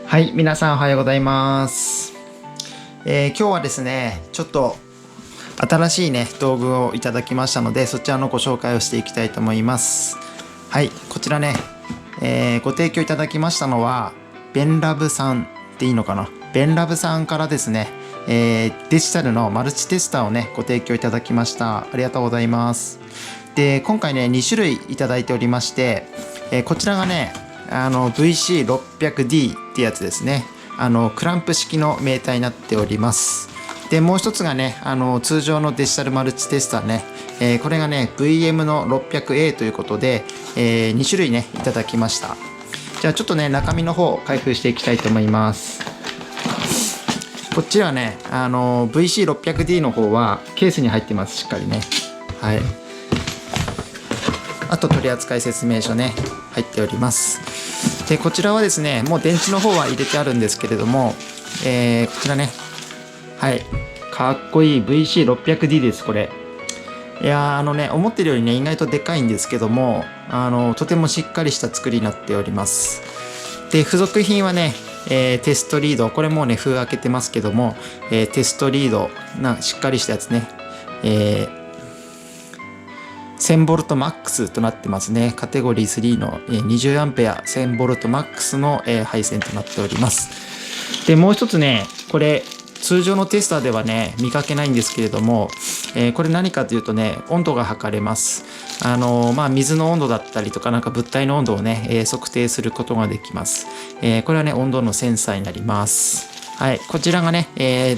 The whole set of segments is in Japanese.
はい、皆さんおはようございます。今日はですね、ちょっと新しいね、道具をいただきましたので、そちらのご紹介をしていきたいと思います。はい、こちらね、ご提供いただきましたのは、ベンラブさんっていいのかな。ベンラブさんからですね、デジタルのマルチテスターをね、ご提供いただきました。ありがとうございます。で、今回ね、2種類いただいておりまして、こちらがね、VC600D ってやつですね。クランプ式のメーターになっております。で、もう一つがね、通常のデジタルマルチテスターね、これがね、VM の 600A ということで、2種類ね、いただきました。じゃあちょっとね、中身の方を開封していきたいと思います。こっちはね、VC600D の方はケースに入ってます、しっかりね。はい。あと取扱説明書ね、入っております。で、こちらはですね、もう電池の方は入れてあるんですけれども、こちらね、はい、かっこいい VC600D です、これ。いやー、思ってるよりね、意外とでかいんですけども、とてもしっかりした作りになっております。で、付属品はね、テストリード、これもうね、封開けてますけども、テストリード、しっかりしたやつね、1000V マックスとなってますね。カテゴリー3の 20A 1000V マックスの配線となっております。で、もう一つね、これ通常のテスターではね、見かけないんですけれども、これ何かというとね、温度が測れます。水の温度だったりとか、なんか物体の温度をね、測定することができます。これはね、温度のセンサーになります。はい、こちらがね、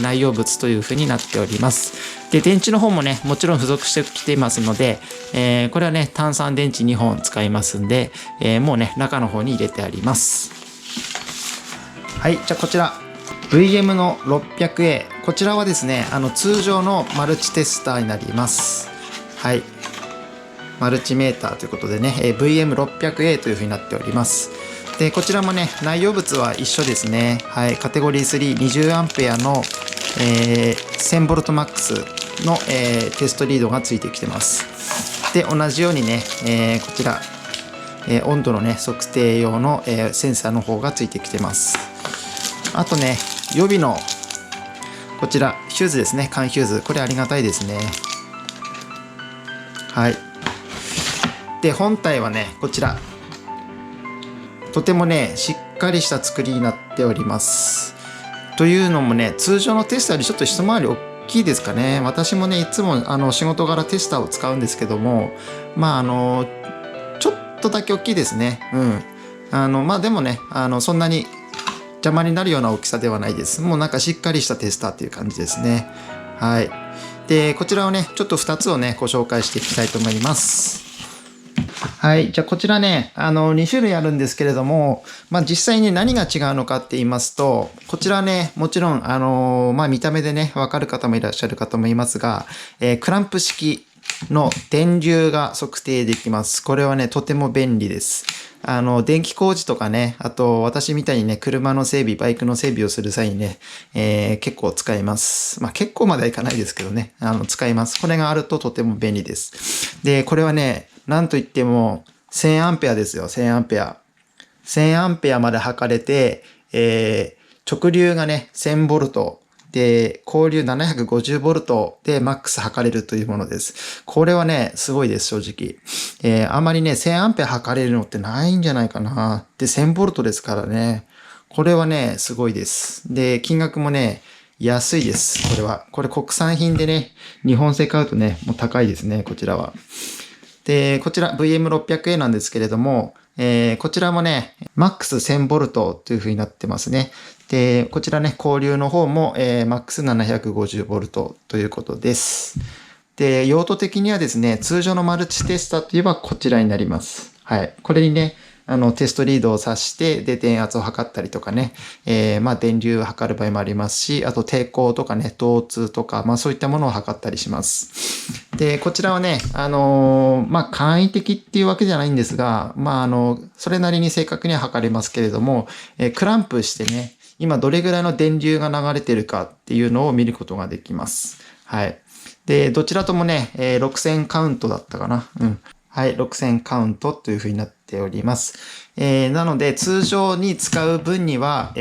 内容物というふうになっております。で、電池の方もね、もちろん付属してきていますので、これはね、単3電池2本使いますんで、もうね、中の方に入れてあります。はい、じゃあこちら、VM の 600A。こちらはですね、通常のマルチテスターになります。はい。マルチメーターということでね、VM600A というふうになっております。で、こちらもね、内容物は一緒ですね。はい、カテゴリー3、20A の、1000V マックスの、テストリードがついてきてます。で、同じようにね、こちら、温度のね、測定用の、センサーの方がついてきてます。あとね、予備の、こちら、ヒューズですね、缶ヒューズ。これありがたいですね。はい。で、本体はね、こちら。とてもね、しっかりした作りになっております。というのもね、通常のテスターよりちょっと一回り大きいですかね。私もね、いつも仕事柄テスターを使うんですけども、ちょっとだけ大きいですね。うん。でもね、そんなに邪魔になるような大きさではないです。もうなんかしっかりしたテスターっていう感じですね。はい。で、こちらをね、ちょっと2つをね、ご紹介していきたいと思います。はい。じゃあこちらね、2種類あるんですけれども、実際に何が違うのかって言いますと、こちらね、もちろん、見た目でね、わかる方もいらっしゃるかと思いますが、クランプ式の電流が測定できます。これはね、とても便利です。電気工事とかね、あと私みたいにね、車の整備、バイクの整備をする際にね、結構使います。結構まではいかないですけどね、使います。これがあるととても便利です。で、これはね、なんといっても、1000アンペアですよ、1000アンペア。1000アンペアまで測れて、直流がね、1000ボルト。で、交流750ボルトでマックス測れるというものです。これはね、すごいです、正直。あんまりね、1000アンペア測れるのってないんじゃないかな。で、1000ボルトですからね。これはね、すごいです。で、金額もね、安いです。これは。これ国産品でね、日本製買うとね、もう高いですね、こちらは。で、こちら VM600A なんですけれども、こちらもね、MAX1000V という風になってますね。で、こちらね、交流の方も、MAX750V ということです。で、用途的にはですね、通常のマルチテスターといえばこちらになります。はい。これにね、テストリードを挿して、で、電圧を測ったりとかね、電流を測る場合もありますし、あと抵抗とかね、導通とか、そういったものを測ったりします。で、こちらはね、簡易的っていうわけじゃないんですが、それなりに正確には測れますけれども、クランプしてね、今どれぐらいの電流が流れてるかっていうのを見ることができます。はい。で、どちらともね、6000カウントだったかな。うん。はい、6000カウントという風になってっております。なので、通常に使う分には、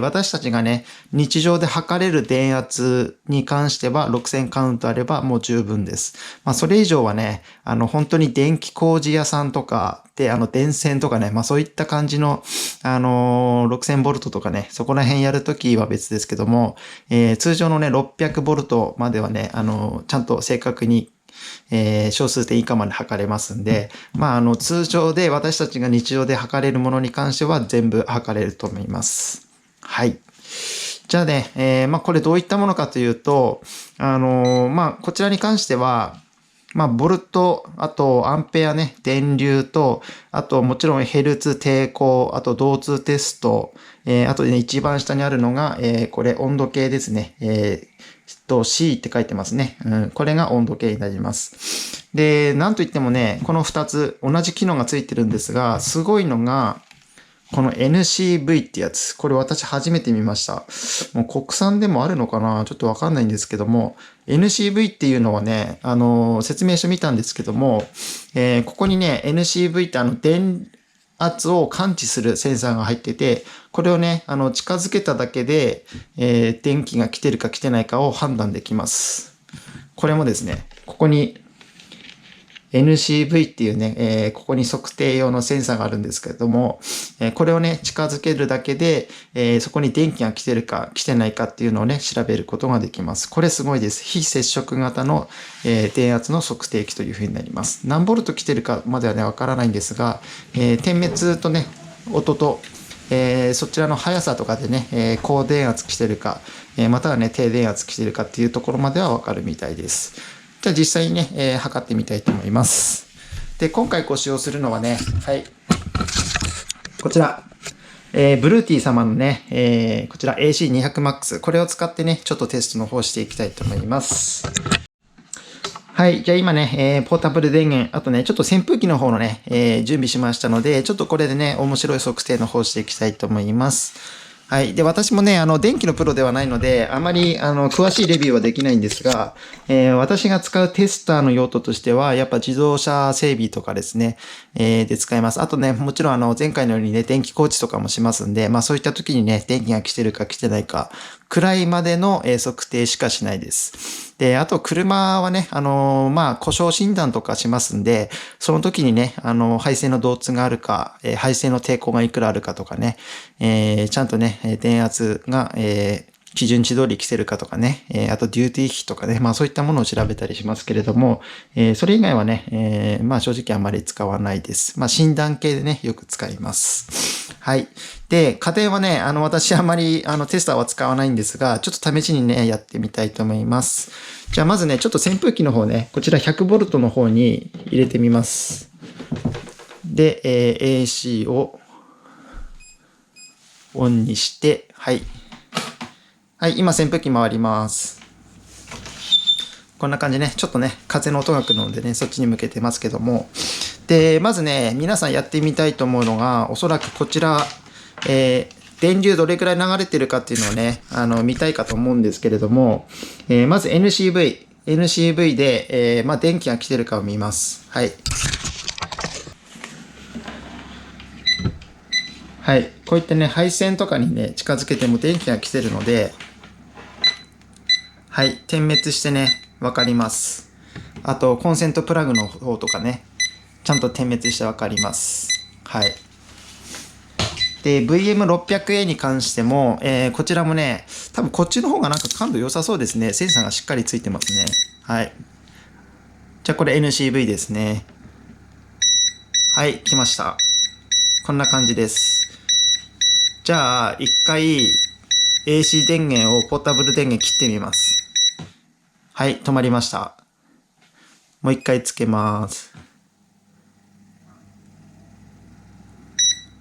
私たちがね、日常で測れる電圧に関しては6000カウントあればもう十分です。それ以上はね、本当に電気工事屋さんとかで、電線とかね、そういった感じの、6000ボルトとかね、そこら辺やるときは別ですけども、通常のね、600ボルトまではね、ちゃんと正確に小数点以下まで測れますんで、通常で私たちが日常で測れるものに関しては全部測れると思います。はい。じゃあね、これどういったものかというと、こちらに関しては、ボルト、あとアンペアね、電流と、あともちろんヘルツ抵抗、あと導通テスト、あとね、一番下にあるのが、これ温度計ですね。C って書いてますね。これが温度計になります。で、なんといってもね、この2つ同じ機能がついてるんですが、すごいのが、この NCV ってやつ。これ私初めて見ました。もう国産でもあるのかなちょっとわかんないんですけども、NCV っていうのはね、説明書見たんですけども、ここにね、NCV って電圧を感知するセンサーが入ってて、これをね、近づけただけで、電気が来てるか来てないかを判断できます。これもですね、ここにNCV っていうね、ここに測定用のセンサーがあるんですけれども、これをね、近づけるだけで、そこに電気が来てるか来てないかっていうのをね、調べることができます。これすごいです。非接触型の、電圧の測定器というふうになります。何ボルト来てるかまではね、わからないんですが、点滅とね、音と、そちらの速さとかでね、高電圧来てるか、またはね、低電圧来てるかっていうところまではわかるみたいです。じゃあ実際にね、測ってみたいと思います。で、今回ご使用するのはね、はい。こちら、ブルーティー様のね、こちら AC200MAX。これを使ってね、ちょっとテストの方していきたいと思います。はい。じゃあ今ね、ポータブル電源、あとね、ちょっと扇風機の方のね、準備しましたので、ちょっとこれでね、面白い測定の方していきたいと思います。はい。で、私もね、電気のプロではないので、あまり、詳しいレビューはできないんですが、私が使うテスターの用途としては、やっぱ自動車整備とかですね、で使います。あとね、もちろん前回のようにね、電気工事とかもしますんで、そういった時にね、電気が来てるか来てないか、くらいまでの測定しかしないです。で、あと車はね、故障診断とかしますんで、その時にね、配線の導通があるか、配線の抵抗がいくらあるかとかね、ちゃんとね、電圧が、基準値通り来てるかとかね、あとデューティー費とかね、そういったものを調べたりしますけれども、それ以外はね、正直あまり使わないです。診断系でね、よく使います。はい。で、家電はね、私あまり、テスターは使わないんですが、ちょっと試しにね、やってみたいと思います。じゃあまずね、ちょっと扇風機の方ね、こちら 100V の方に入れてみます。で、AC をオンにして、はい。はい、今扇風機回ります。こんな感じね、ちょっとね、風の音が来るのでね、そっちに向けてますけども。で、まずね、皆さんやってみたいと思うのが、おそらくこちら、電流どれくらい流れてるかっていうのをね、見たいかと思うんですけれども、まず NCV で、電気が来てるかを見ます。はい。はい。こういったね、配線とかにね、近づけても電気が来てるので、はい。点滅してね、わかります。あと、コンセントプラグの方とかね、ちゃんと点滅してわかります。はい。で、VM600A に関しても、こちらもね、多分こっちの方がなんか感度良さそうですね。センサーがしっかりついてますね。はい。じゃあこれ NCV ですね。はい、来ました。こんな感じです。じゃあ、一回 AC 電源をポータブル電源切ってみます。はい、止まりました。もう一回つけます。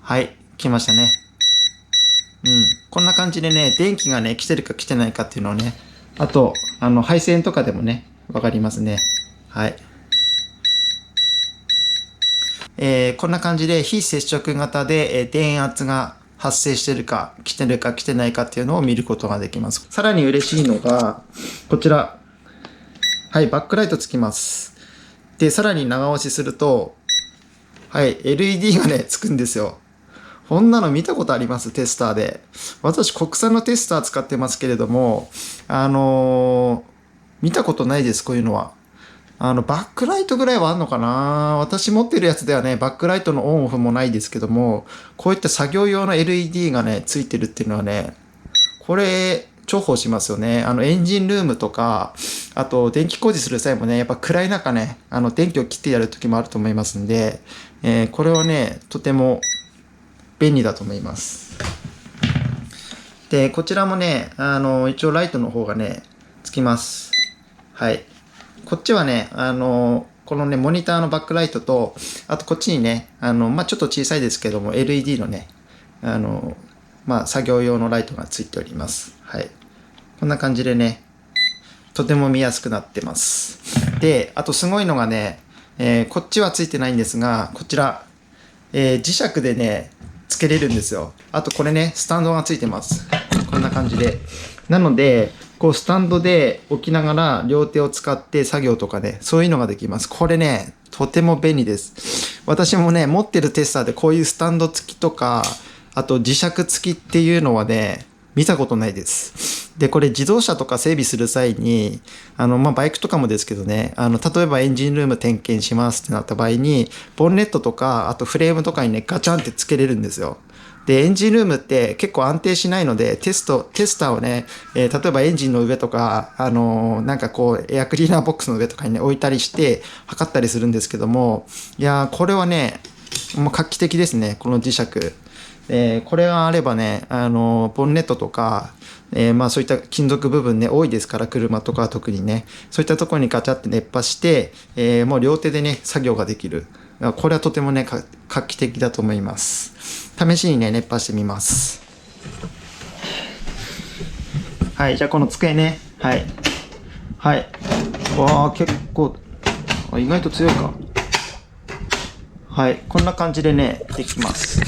はい、来ましたね。こんな感じでね、電気がね、来てるか来てないかっていうのをね、あと、配線とかでもね、わかりますね。はい。こんな感じで非接触型で、電圧が発生してるか、来てるか来てないかっていうのを見ることができます。さらに嬉しいのが、こちら。はい、バックライトつきます。で、さらに長押しすると、はい、LED がね、つくんですよ。こんなの見たことあります？テスターで。私、国産のテスター使ってますけれども、見たことないです、こういうのは。バックライトぐらいはあんのかな。私持ってるやつではね、バックライトのオンオフもないですけども、こういった作業用の LED がね、ついてるっていうのはね、これ、重宝しますよね。エンジンルームとか、あと、電気工事する際もね、やっぱ暗い中ね、電気を切ってやる時もあると思いますんで、これはね、とても便利だと思います。で、こちらもね、一応ライトの方がね、つきます。はい。こっちはね、このね、モニターのバックライトと、あとこっちにね、ちょっと小さいですけども、LED のね、作業用のライトがついております。はい。こんな感じでね、とても見やすくなってます。で、あとすごいのがね、こっちはついてないんですが、こちら、磁石でね、つけれるんですよ。あとこれね、スタンドがついてます。こんな感じで。なので、こうスタンドで置きながら両手を使って作業とかね、そういうのができます。これね、とても便利です。私もね、持ってるテスターでこういうスタンド付きとか、あと磁石付きっていうのはね、見たことないです。で、これ自動車とか整備する際に、バイクとかもですけどね、例えばエンジンルーム点検しますってなった場合に、ボンネットとか、あとフレームとかにね、ガチャンってつけれるんですよ。で、エンジンルームって結構安定しないので、テスターをね、例えばエンジンの上とか、なんかこう、エアクリーナーボックスの上とかにね、置いたりして、測ったりするんですけども、いやー、これはね、もう画期的ですね、この磁石。これがあればね、ボンネットとか、そういった金属部分ね、多いですから、車とか特にね、そういったところにガチャって熱波して、もう両手でね、作業ができる。これはとてもね、画期的だと思います。試しにね、熱波してみます。はい、じゃあこの机ね、はい。はい。わあ、結構、意外と強いか。はい、こんな感じでね、できます。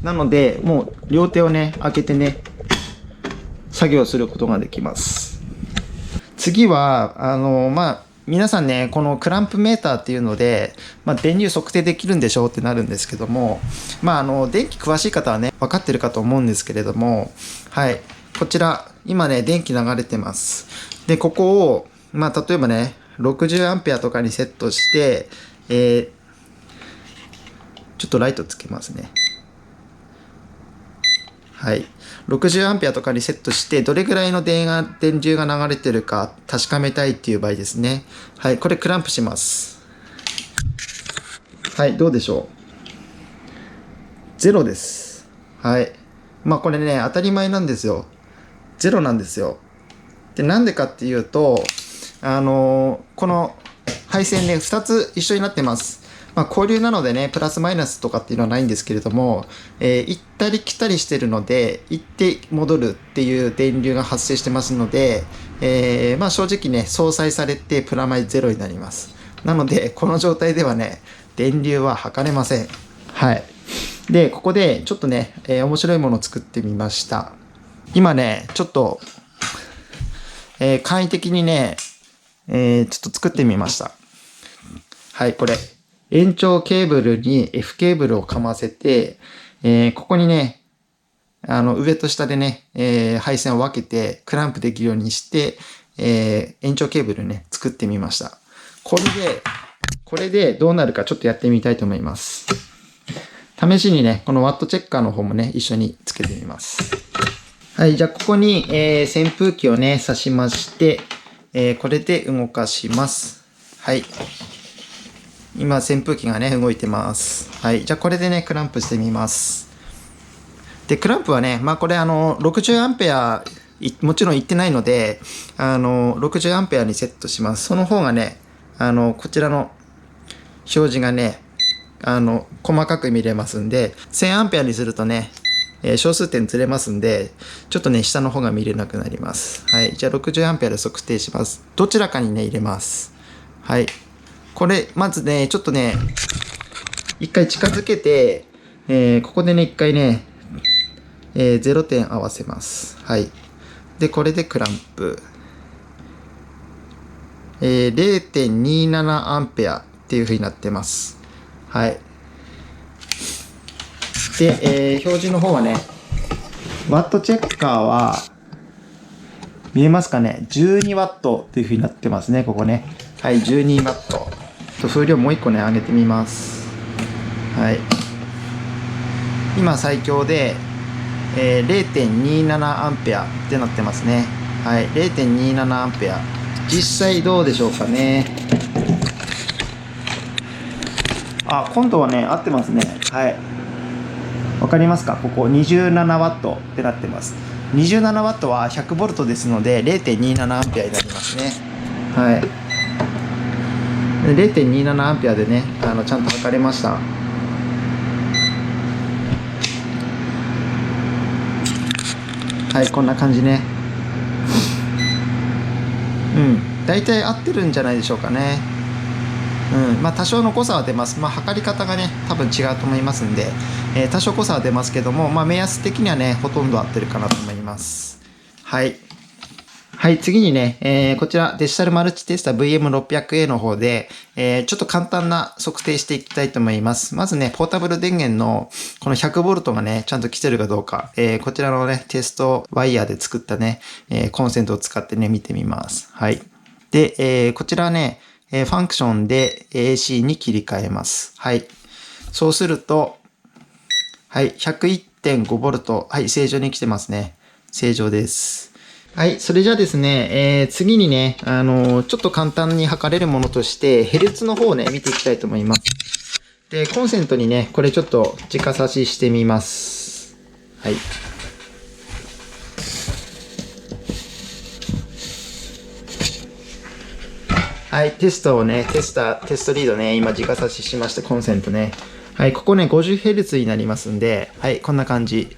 なので、もう両手をね、開けてね、作業することができます。次は、皆さんね、このクランプメーターっていうので、電流測定できるんでしょうってなるんですけども、電気詳しい方はね、分かってるかと思うんですけれども、はい、こちら、今ね、電気流れてます。で、ここを、例えばね、60アンペアとかにセットして、ちょっとライトつけますね。はい。60アンペアとかにセットして、どれぐらいの電流が流れてるか確かめたいっていう場合ですね。はい。これクランプします。はい。どうでしょう。ゼロです。はい。これね、当たり前なんですよ。ゼロなんですよ。で、なんでかっていうと、この配線ね、2つ一緒になってます。交流なのでね、プラスマイナスとかっていうのはないんですけれども、行ったり来たりしてるので、行って戻るっていう電流が発生してますので、正直ね、相殺されてプラマイゼロになります。なので、この状態ではね、電流は測れません。はい。で、ここでちょっとね、面白いものを作ってみました。今ね、ちょっと、簡易的にね、ちょっと作ってみました。はい、これ。延長ケーブルに F ケーブルをかませて、ここにね、上と下でね、配線を分けてクランプできるようにして、延長ケーブルね、作ってみました。これでどうなるかちょっとやってみたいと思います。試しにね、このワットチェッカーの方もね、一緒につけてみます。はい、じゃあここに、扇風機をね、挿しまして、これで動かします。はい。今、扇風機がね、動いてます。はい。じゃあ、これでね、クランプしてみます。で、クランプはね、これ、60アンペア、もちろんいってないので、60アンペアにセットします。その方がね、こちらの表示がね、細かく見れますんで、1000アンペアにするとね、小数点ずれますんで、ちょっとね、下の方が見れなくなります。はい。じゃあ、60アンペアで測定します。どちらかにね、入れます。はい。これ、まずね、ちょっとね、一回近づけて、ここでね、一回ね、0点合わせます。はい。で、これでクランプ。0.27アンペアっていう風になってます。はい。で、表示の方はね、ワットチェッカーは、見えますかね？ 12 ワットという風になってますね、ここね。はい、12ワット。風量もう一個ね、上げてみます。はい。今最強で、0.27 アンペアってなってますね。はい、0.27 アンペア。実際どうでしょうかね。あ、今度はね、合ってますね。はい。わかりますか？ここ27ワットってなってます。27ワットは100ボルトですので 0.27 アンペアになりますね。はい。0.27 アンペアでね、ちゃんと測れました。はい、こんな感じね。うん、大体合ってるんじゃないでしょうかね。まあ多少の誤差は出ます。まあ測り方がね、多分違うと思いますんで、多少誤差は出ますけども、まあ目安的にはね、ほとんど合ってるかなと思います。はい。はい、次にね、こちらデジタルマルチテスタ VM600A の方で、ちょっと簡単な測定していきたいと思います。まずね、ポータブル電源のこの 100V がね、ちゃんと来てるかどうか、こちらのね、テストワイヤーで作ったね、コンセントを使ってね、見てみます。はい。で、こちらね、ファンクションで AC に切り替えます。はい。そうすると、はい、101.5V。はい、正常に来てますね。正常です。はい、それじゃあですね、次にね、ちょっと簡単に測れるものとして、ヘルツの方をね、見ていきたいと思います。で、コンセントにね、これちょっと直差ししてみます。はい。はい、テストリードね、今直差ししました、コンセントね。はい、ここね、50Hz になりますんで、はい、こんな感じ。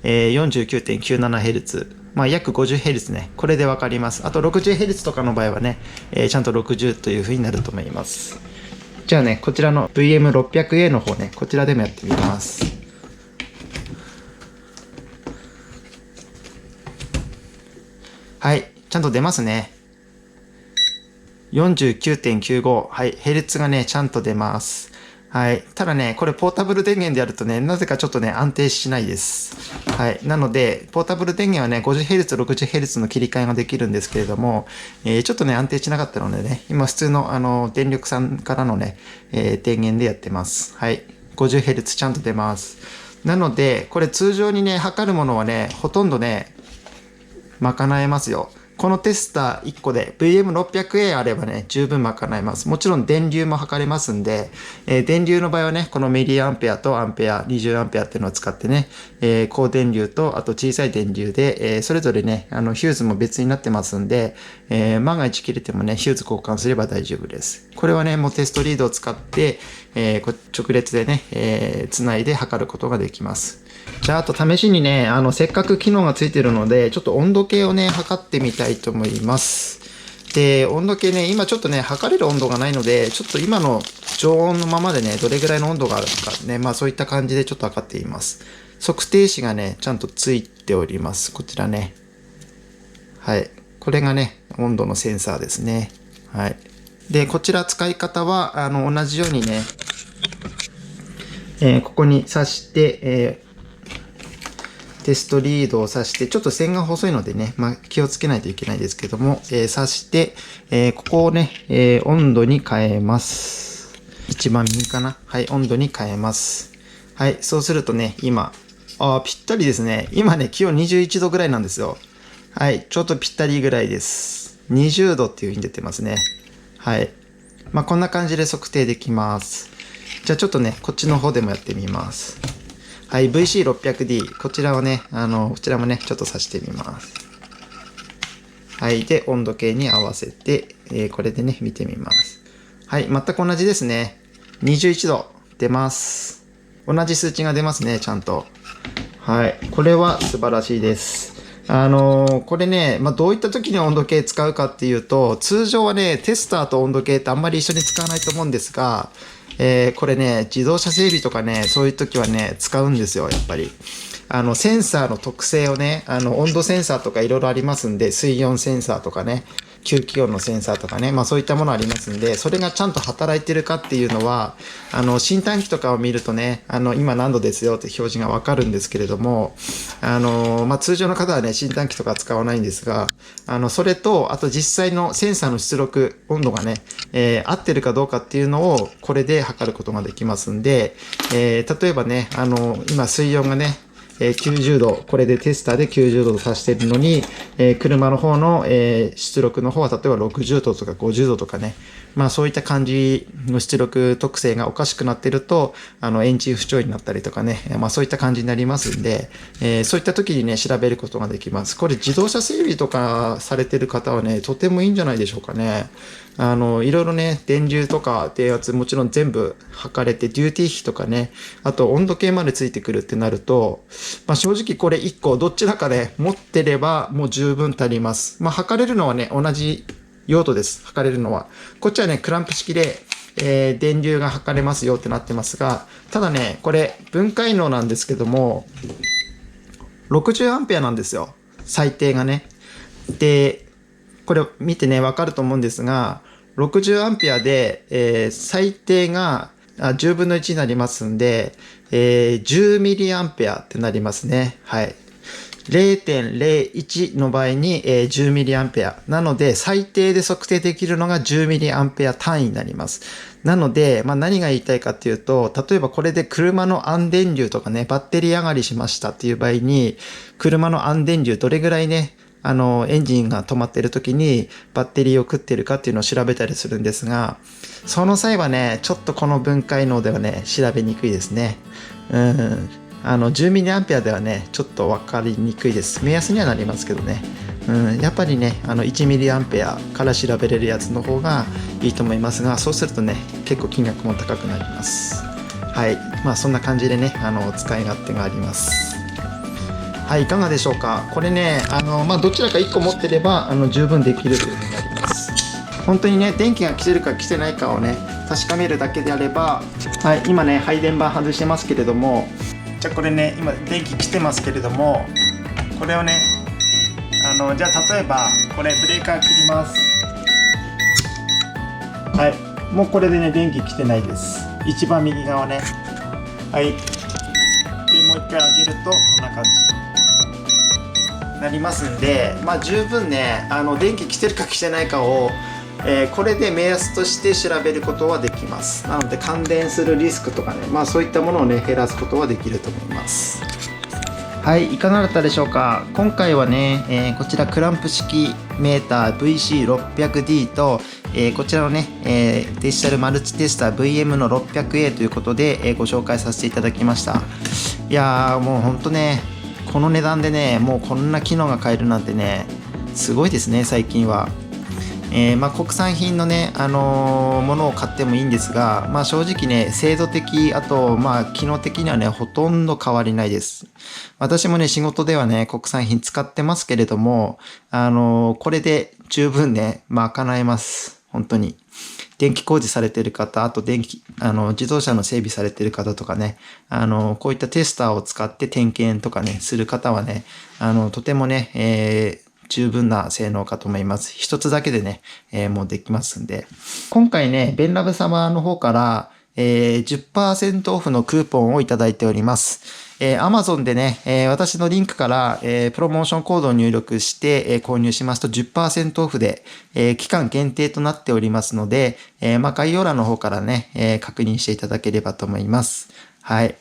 49.97Hz。まあ、約 50Hz ね。これでわかります。あと 60Hz とかの場合はね、ちゃんと60という風になると思います。じゃあね、こちらの VM600A の方ね、こちらでもやってみます。はい、ちゃんと出ますね。49.95。はい、ヘルツがね、ちゃんと出ます。はい。ただね、これポータブル電源でやるとね、なぜかちょっとね、安定しないです。はい。なので、ポータブル電源はね、50Hz、60Hz の切り替えができるんですけれども、ちょっとね、安定しなかったのでね、今普通の電力さんからのね、電源でやってます。はい。50Hz ちゃんと出ます。なので、これ通常にね、測るものはね、ほとんどね、賄えますよ。このテスター1個で VM600A あればね、十分賄えます。もちろん電流も測れますんで、電流の場合はね、このミリアンペアとアンペア、20アンペアっていうのを使ってね、高電流とあと小さい電流で、それぞれね、ヒューズも別になってますんで、万が一切れてもね、ヒューズ交換すれば大丈夫です。これはね、もうテストリードを使って、直列でね、つないで測ることができます。じゃあ、あと試しにね、せっかく機能がついてるので、ちょっと温度計をね、測ってみたいと思います。で、温度計ね、今ちょっとね、測れる温度がないので、ちょっと今の常温のままでね、どれぐらいの温度があるかね、まあそういった感じでちょっと測っています。測定値がね、ちゃんとついております。こちらね。はい。これがね、温度のセンサーですね。はい。で、こちら使い方は、同じようにね、ここに挿して、テストリードを挿して、ちょっと線が細いのでね、まあ、気をつけないといけないですけども、挿して、ここをね、温度に変えます。一番右かな。はい、温度に変えます。はい、そうするとね、今、ぴったりですね。今ね、気温21度ぐらいなんですよ。はい、ちょっとぴったりぐらいです。20度っていう風に出てますね。はい。まあ、こんな感じで測定できます。じゃあちょっとね、こっちの方でもやってみます。はい、VC600D。こちらをね、こちらもね、ちょっと挿してみます。はい。で、温度計に合わせて、これでね、見てみます。はい。全く同じですね。21度出ます。同じ数値が出ますね、ちゃんと。はい。これは素晴らしいです。これね、まあ、どういった時に温度計使うかっていうと、通常はね、テスターと温度計ってあんまり一緒に使わないと思うんですが、これね、自動車整備とかね、そういう時はね、使うんですよ、やっぱり。センサーの特性をね、温度センサーとかいろいろありますんで、水温センサーとかね、吸気音のセンサーとかね、まあそういったものありますんで、それがちゃんと働いてるかっていうのは、診断機とかを見るとね、今何度ですよって表示がわかるんですけれども、まあ通常の方はね、診断機とか使わないんですが、それと、あと実際のセンサーの出力、温度がね、合ってるかどうかっていうのを、これで測ることができますんで、例えばね、今水温がね、90度、これでテスターで90度と指しているのに、車の方の、出力の方は例えば60度とか50度とかね、まあそういった感じの出力特性がおかしくなっていると、エンジン不調になったりとかね、まあそういった感じになりますんで、そういった時にね、調べることができます。これ自動車整備とかされてる方はね、とてもいいんじゃないでしょうかね。いろいろね、電流とか電圧もちろん全部測れて、デューティー比とかね、あと温度計までついてくるってなると、まあ正直これ1個どちらかで持ってればもう十分足ります。まあ測れるのはね、同じ用途です。測れるのは。こっちはね、クランプ式で、電流が測れますよってなってますが、ただね、これ分解能なんですけども、60アンペアなんですよ。最低がね。で、これを見てね、わかると思うんですが、60アンペアで、最低が10分の1になりますんで、10ミリアンペアってなりますね。はい。0.01 の場合に、10ミリアンペア。なので、最低で測定できるのが10ミリアンペア単位になります。なので、まあ何が言いたいかっていうと、例えばこれで車の暗電流とかね、バッテリー上がりしましたっていう場合に、車の暗電流どれぐらいね、エンジンが止まっている時にバッテリーを食っているかっていうのを調べたりするんですが、その際はね、ちょっとこの分解能ではね、調べにくいですね。10ミリアンペアではね、ちょっと分かりにくいです。目安にはなりますけどね。やっぱりね、1ミリアンペアから調べれるやつの方がいいと思いますが、そうするとね、結構金額も高くなります。はい。まあそんな感じでね、使い勝手があります。はい、いかがでしょうか。これね、まあどちらか1個持ってれば、十分できるというふうになります。本当にね、電気が来てるか来てないかをね、確かめるだけであれば、はい、今ね、配電盤外してますけれども、じゃあこれね、今電気来てますけれども、これをね、じゃあ例えばこれブレーカー切ります。はい、もうこれでね、電気来てないです。一番右側ね。はい。でもう一回上げるとこんな感じなりますんで、まあ十分ね、電気来てるか来てないかを、これで目安として調べることはできます。なので感電するリスクとかね、まあそういったものをね、減らすことはできると思います。はい、いかがだったでしょうか。今回はね、こちらクランプ式メーター VC600D と、こちらのね、デジタルマルチテスター VM の 600A ということで、ご紹介させていただきました。いやー、もうほんとね、この値段でね、もうこんな機能が買えるなんてね、すごいですね、最近は。まあ、国産品のね、ものを買ってもいいんですが、まあ、正直ね、精度的、あと、まあ、機能的にはね、ほとんど変わりないです。私もね、仕事ではね、国産品使ってますけれども、これで十分ね、賄えます。本当に。電気工事されている方、あと自動車の整備されている方とかね、こういったテスターを使って点検とかね、する方はね、とてもね、十分な性能かと思います。一つだけでね、もうできますんで。今回ね、ベンラブ様の方から、10% オフのクーポンをいただいております。Amazon でね、私のリンクから、プロモーションコードを入力して、購入しますと 10% オフで、期間限定となっておりますので、まあ、概要欄の方からね、確認していただければと思います。はい。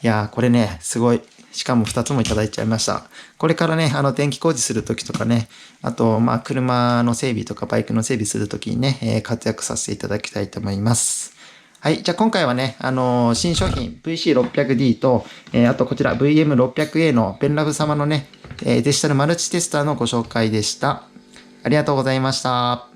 いやー、これね、すごい。しかも2つもいただいちゃいました。これからね、電気工事するときとかね、あと、まあ、車の整備とかバイクの整備するときにね、活躍させていただきたいと思います。はい。じゃあ今回はね、新商品 VC600D と、あとこちら VM600A のベンラブ様のね、デジタルマルチテスターのご紹介でした。ありがとうございました。